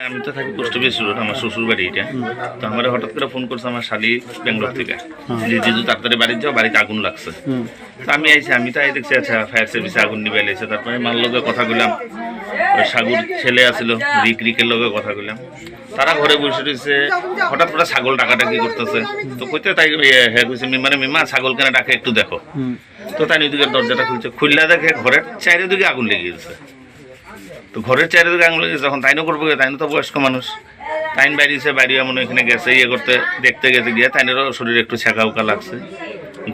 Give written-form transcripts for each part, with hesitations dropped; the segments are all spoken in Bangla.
আমি তো থাকি পোস্ট অফিস রোড, আমার শ্বশুর বাড়ি এটা। তো আমার হঠাৎ করে ফোন করছে আমার শালি ব্যাঙ্গালোর থেকে, যে জিজু তাড়াতাড়ি বাড়ি যাও, বাড়িতে আগুন লাগছে। তো আমি আইছি, আমি তাই দেখছি আচ্ছা ফায়ার সার্ভিসে আগুন নিবে এসে। তারপরে মার লগে কথা কইলাম, ওই সাগুর ছেলে আসলো রিকের লগে কথা কইলাম। তারা ঘরে বসে রয়েছে, হঠাৎ করে ছাগল ডাকাডাকি করতেছে। তো কইতে তাই হ্যাঁ কইছে মানে মিমা ছাগল কেন ডাকে একটু দেখো। তো তাই ওইদিকে দরজাটা খুলছে, খুললা দেখে ঘরের চারিদিকে আগুন লেগে গেছে। তো ঘরের চারিদিকে আগুন লেগে যখন তাইনও করবো, তাইনও তো বয়স্ক মানুষ, তাইন বাইরেছে, বাইরে মনে এখানে গেছে ইয়ে করতে, দেখতে গেছে গিয়ে তাইনেরও শরীরে একটু ছেঁকা উকা লাগছে।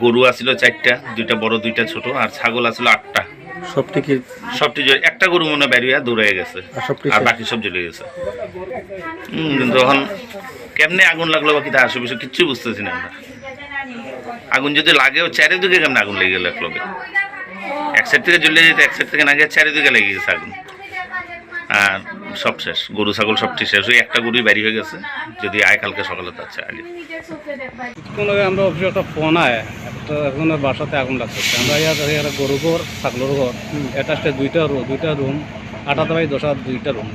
গরু আসছিল 4টা, 2টা বড় 2টা ছোট, আর ছাগল আসছিল 8টা। সবটি একটা গরু মনে বেরিয়ে দৌড়ে গেছে, আর বাকি সব জ্বলে গেছে। কিন্তু তখন কেমনে আগুন লাগলো বা কিতা আশেপাশে কিচ্ছু বুঝতেছি না আমরা। আগুন যদি লাগেও চারিদিকে কেমন আগুন লেগে গেল একলগে, এক সাইড থেকে জ্বলে যেতে, এক সাইড থেকে না গিয়ে চারিদিকে লেগে গেছে আগুন। আর সব শেষ, গরু ছাগল সবটি শেষ। ওই একটা গরুই বাড়ি হয়ে গেছে, যদি আয় কালকে সকালে তার চাই। আমরা অফিসে একটা ফোন আয়, একটা একজনের বাসাতে আগুন লাগছে। আমরা ইয়ার গরু ঘর, ছাগলের ঘর, এটা 2টা রুম, 8 বাই 10 2টা রুম।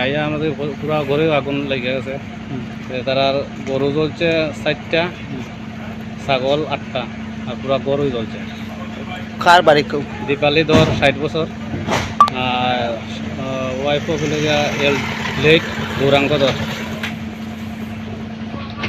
আইয়া আমাদের পুরা ঘরেও আগুন লেগে গেছে। তারা গরু জ্বলছে 4টা, ছাগল 8টা, আর পুরা গরুই জ্বলছে। কার বাড়ি? দীপালি ধর 60 বছর, আর ওয়াইফও হলে লেট গৌরাঙ্গ ধর।